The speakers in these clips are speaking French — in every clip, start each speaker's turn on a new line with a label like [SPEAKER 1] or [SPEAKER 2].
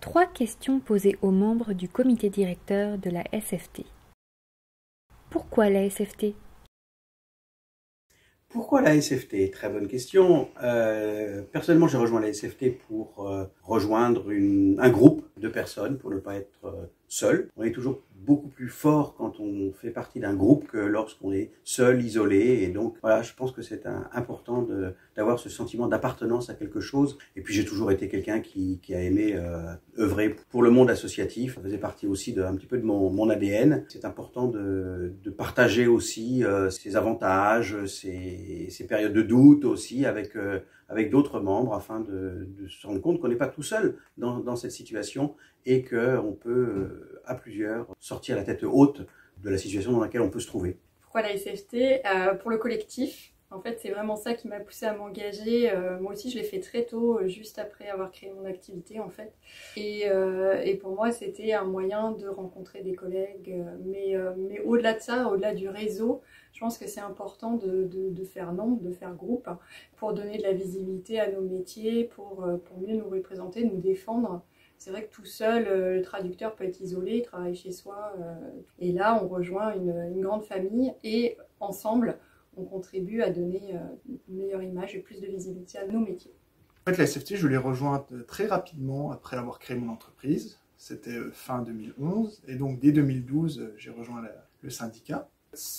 [SPEAKER 1] 3 questions posées aux membres du comité directeur de la SFT. Pourquoi la SFT ?
[SPEAKER 2] Pourquoi la SFT? Très bonne question. Personnellement, j'ai rejoint la SFT pour rejoindre un groupe de personnes, pour ne pas être seul. On est toujours beaucoup plus fort quand on fait partie d'un groupe que lorsqu'on est seul, isolé. Et donc, voilà, je pense que c'est important d'avoir ce sentiment d'appartenance à quelque chose. Et puis, j'ai toujours été quelqu'un qui a aimé œuvrer pour le monde associatif. Ça faisait partie aussi un petit peu de mon ADN. C'est important de partager aussi ses avantages, ses périodes de doute aussi avec d'autres membres afin de se rendre compte qu'on n'est pas tout seul dans cette situation et qu'on peut, à plusieurs, sortir la tête haute de la situation dans laquelle on peut se trouver.
[SPEAKER 3] Pourquoi la SFT? Pour le collectif. En fait, c'est vraiment ça qui m'a poussée à m'engager. Moi aussi, je l'ai fait très tôt, juste après avoir créé mon activité, en fait. Et pour moi, c'était un moyen de rencontrer des collègues. Mais au-delà de ça, au-delà du réseau, je pense que c'est important de faire nombre, de faire groupe, pour donner de la visibilité à nos métiers, pour mieux nous représenter, nous défendre. C'est vrai que tout seul, le traducteur peut être isolé, il travaille chez soi. Et là, on rejoint une grande famille et ensemble, on contribue à donner une meilleure image et plus de visibilité à nos métiers.
[SPEAKER 4] En fait, la SFT, je l'ai rejointe très rapidement après avoir créé mon entreprise. C'était fin 2011. Et donc, dès 2012, j'ai rejoint le syndicat.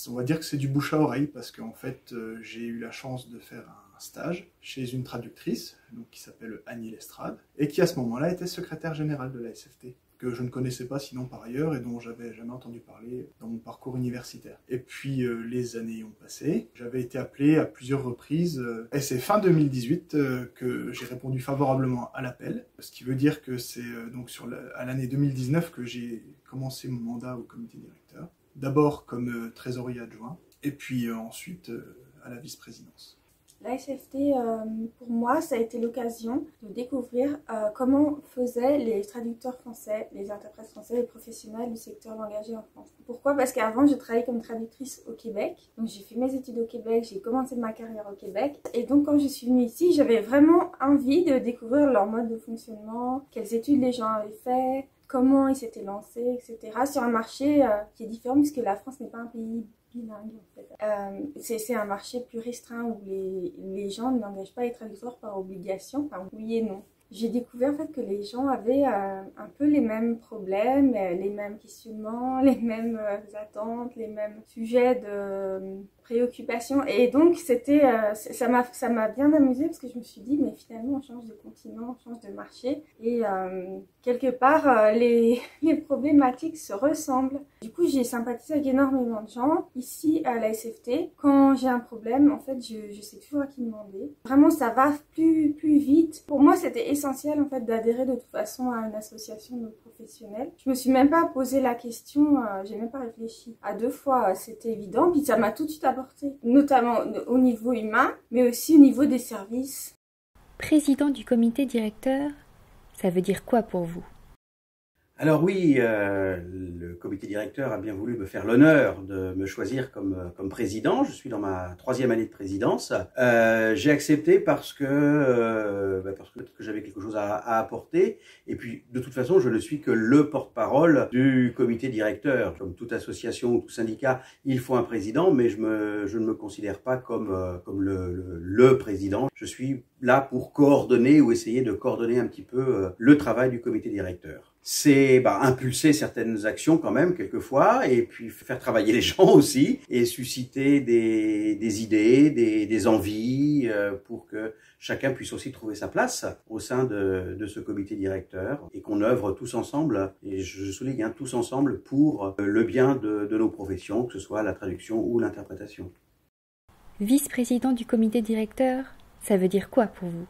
[SPEAKER 4] On va dire que c'est du bouche à oreille parce qu'en fait, j'ai eu la chance de faire un stage chez une traductrice donc, qui s'appelle Annie Lestrade et qui, à ce moment-là, était secrétaire générale de la SFT, que je ne connaissais pas sinon par ailleurs et dont j'avais jamais entendu parler dans mon parcours universitaire. Et puis les années ont passé, j'avais été appelé à plusieurs reprises et c'est fin 2018 que j'ai répondu favorablement à l'appel, ce qui veut dire que c'est donc à l'année 2019 que j'ai commencé mon mandat au comité directeur, d'abord comme trésorier adjoint et puis ensuite à la vice-présidence.
[SPEAKER 5] La SFT, pour moi, ça a été l'occasion de découvrir comment faisaient les traducteurs français, les interprètes français, les professionnels du secteur engagé en France. Pourquoi? Parce qu'avant, je travaillais comme traductrice au Québec. Donc, j'ai fait mes études au Québec, j'ai commencé ma carrière au Québec. Et donc, quand je suis venue ici, j'avais vraiment envie de découvrir leur mode de fonctionnement, quelles études les gens avaient fait, comment ils s'étaient lancés, etc. sur un marché qui est différent puisque la France n'est pas un pays bilingue en fait. C'est un marché plus restreint où les gens n'engagent pas les traducteurs par obligation, enfin oui et non. J'ai découvert en fait que les gens avaient un peu les mêmes problèmes, les mêmes questionnements, les mêmes attentes, les mêmes sujets de préoccupation. Et donc ça m'a bien amusée parce que je me suis dit mais finalement on change de continent, on change de marché et quelque part les problématiques se ressemblent. Du coup j'ai sympathisé avec énormément de gens ici à la SFT. Quand j'ai un problème en fait je sais toujours à qui demander. Vraiment ça va plus vite. Pour moi c'était essentiel en fait d'adhérer de toute façon à une association de professionnels. Je me suis même pas posé la question, j'ai même pas réfléchi. À 2 fois c'était évident puis ça m'a tout de suite apporté, notamment au niveau humain, mais aussi au niveau des services.
[SPEAKER 1] Président du comité directeur, ça veut dire quoi pour vous?
[SPEAKER 2] Alors oui, le comité directeur a bien voulu me faire l'honneur de me choisir comme président. Je suis dans ma 3e année de présidence. J'ai accepté parce que j'avais quelque chose à apporter. Et puis, de toute façon, je ne suis que le porte-parole du comité directeur. Comme toute association ou tout syndicat, il faut un président, mais je ne me considère pas comme le président. Je suis là pour coordonner ou essayer de coordonner un petit peu le travail du comité directeur. C'est impulser certaines actions quand même quelquefois et puis faire travailler les gens aussi et susciter des idées, des envies pour que chacun puisse aussi trouver sa place au sein de ce comité directeur et qu'on œuvre tous ensemble, et je souligne tous ensemble pour le bien de nos professions, que ce soit la traduction ou l'interprétation.
[SPEAKER 1] Vice-président du comité directeur, ça veut dire quoi pour vous?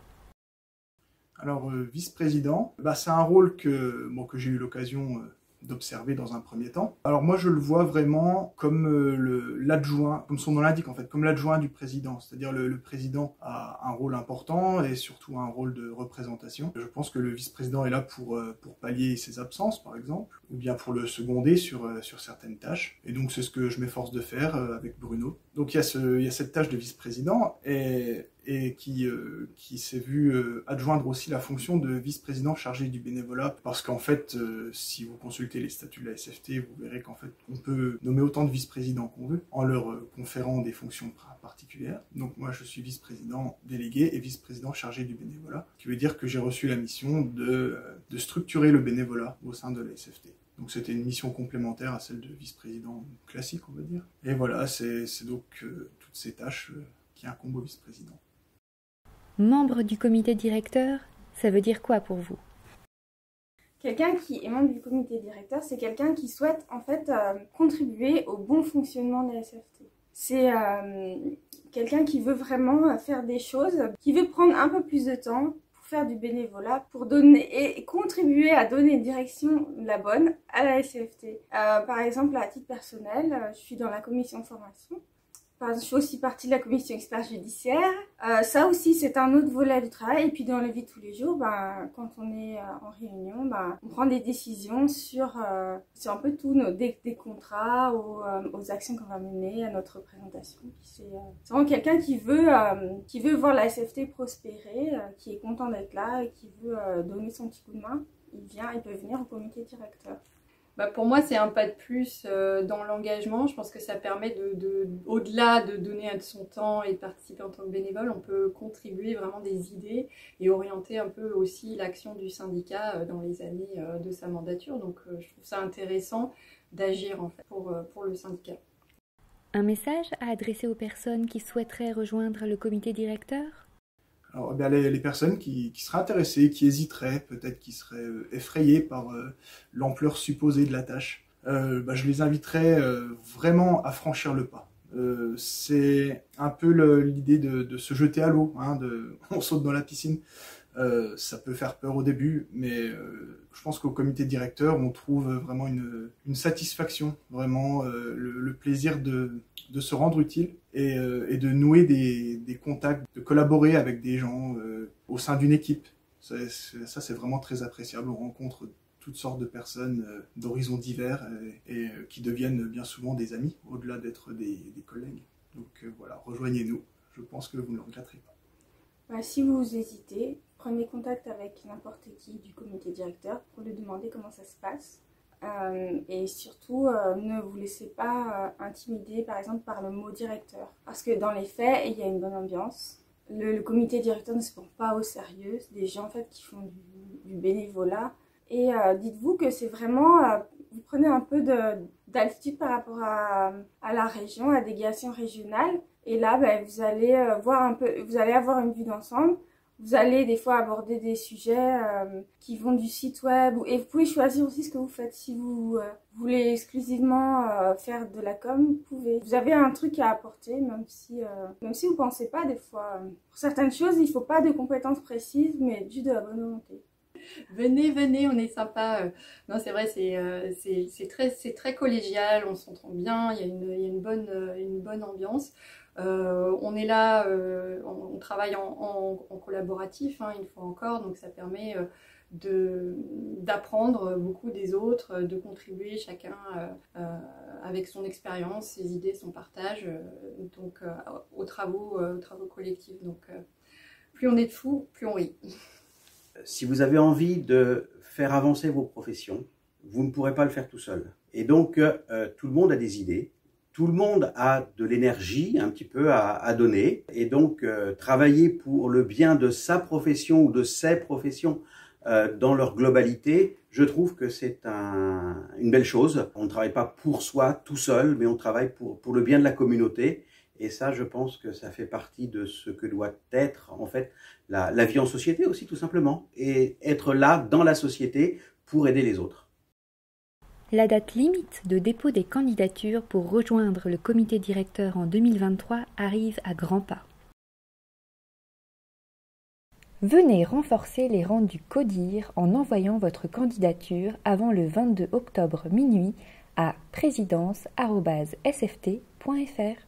[SPEAKER 4] Alors, vice-président, c'est un rôle que j'ai eu l'occasion d'observer dans un premier temps. Alors moi, je le vois vraiment comme l'adjoint, comme son nom l'indique en fait, comme l'adjoint du président. C'est-à-dire le président a un rôle important et surtout un rôle de représentation. Je pense que le vice-président est là pour pallier ses absences, par exemple, ou bien pour le seconder sur certaines tâches. Et donc, c'est ce que je m'efforce de faire avec Bruno. Donc, il y a cette tâche de vice-président et et qui s'est vu adjoindre aussi la fonction de vice-président chargé du bénévolat, parce qu'en fait, si vous consultez les statuts de la SFT, vous verrez qu'en fait, on peut nommer autant de vice-présidents qu'on veut, en leur conférant des fonctions particulières. Donc moi, je suis vice-président délégué et vice-président chargé du bénévolat, ce qui veut dire que j'ai reçu la mission de structurer le bénévolat au sein de la SFT. Donc c'était une mission complémentaire à celle de vice-président classique, on va dire. Et voilà, c'est donc toutes ces tâches qui incombent au vice-président.
[SPEAKER 1] Membre du comité directeur, ça veut dire quoi pour vous?
[SPEAKER 5] Quelqu'un qui est membre du comité directeur, c'est quelqu'un qui souhaite en fait contribuer au bon fonctionnement de la SFT. C'est quelqu'un qui veut vraiment faire des choses, qui veut prendre un peu plus de temps pour faire du bénévolat, pour donner et contribuer à donner une direction la bonne à la SFT. Par exemple, à titre personnel, je suis dans la commission de formation. Je fais aussi partie de la commission expert judiciaire. Ça aussi, c'est un autre volet du travail. Et puis, dans la vie de tous les jours, quand on est en réunion, on prend des décisions sur un peu tout, des contrats aux actions qu'on va mener, à notre représentation. C'est vraiment quelqu'un qui veut voir la SFT prospérer, qui est content d'être là et qui veut donner son petit coup de main. Il peut venir au comité directeur.
[SPEAKER 3] Pour moi, c'est un pas de plus dans l'engagement. Je pense que ça permet au-delà de donner son temps et de participer en tant que bénévole, on peut contribuer vraiment des idées et orienter un peu aussi l'action du syndicat dans les années de sa mandature. Donc, je trouve ça intéressant d'agir en fait pour le syndicat.
[SPEAKER 1] Un message à adresser aux personnes qui souhaiteraient rejoindre le comité directeur ?
[SPEAKER 4] Alors, les personnes qui seraient intéressées, qui hésiteraient, peut-être qui seraient effrayées par l'ampleur supposée de la tâche, je les inviterais vraiment à franchir le pas. C'est un peu l'idée de se jeter à l'eau, on saute dans la piscine. Ça peut faire peur au début, mais je pense qu'au comité directeur, on trouve vraiment une satisfaction, vraiment le plaisir de se rendre utile et de nouer des contacts, de collaborer avec des gens au sein d'une équipe. Ça, c'est vraiment très appréciable. On rencontre toutes sortes de personnes d'horizons divers et qui deviennent bien souvent des amis, au-delà d'être des collègues. Donc voilà, rejoignez-nous. Je pense que vous ne le regretterez pas.
[SPEAKER 5] Si vous hésitez, prenez contact avec n'importe qui du comité directeur pour lui demander comment ça se passe. Et surtout, ne vous laissez pas intimider, par exemple, par le mot directeur. Parce que dans les faits, il y a une bonne ambiance. Le comité directeur ne se prend pas au sérieux. C'est des gens en fait, qui font du bénévolat. Et dites-vous que c'est vraiment... vous prenez un peu d'altitude par rapport à la région, à la délégation régionale. Et là, vous allez voir un peu, vous allez avoir une vue d'ensemble. Vous allez des fois aborder des sujets qui vont du site web. Et vous pouvez choisir aussi ce que vous faites. Si vous voulez exclusivement faire de la com, vous pouvez. Vous avez un truc à apporter, même si vous ne pensez pas des fois. Pour certaines choses, il ne faut pas de compétences précises, mais juste de la bonne volonté.
[SPEAKER 3] Venez, on est sympa. Non, c'est vrai, c'est très collégial, on s'entend bien, il y a une bonne ambiance. On est là, on travaille en collaboratif, une fois encore, donc ça permet d'apprendre beaucoup des autres, de contribuer chacun avec son expérience, ses idées, son partage, donc aux travaux collectifs. Donc plus on est de fous, plus on rit.
[SPEAKER 2] Si vous avez envie de faire avancer vos professions, vous ne pourrez pas le faire tout seul. Et donc, tout le monde a des idées, tout le monde a de l'énergie un petit peu à donner. Et donc, travailler pour le bien de sa profession ou de ses professions dans leur globalité, je trouve que c'est une belle chose. On ne travaille pas pour soi tout seul, mais on travaille pour le bien de la communauté. Et ça, je pense que ça fait partie de ce que doit être, en fait, la vie en société aussi, tout simplement. Et être là, dans la société, pour aider les autres.
[SPEAKER 1] La date limite de dépôt des candidatures pour rejoindre le comité directeur en 2023 arrive à grands pas. Venez renforcer les rangs du CODIR en envoyant votre candidature avant le 22 octobre minuit à présidence@sft.fr.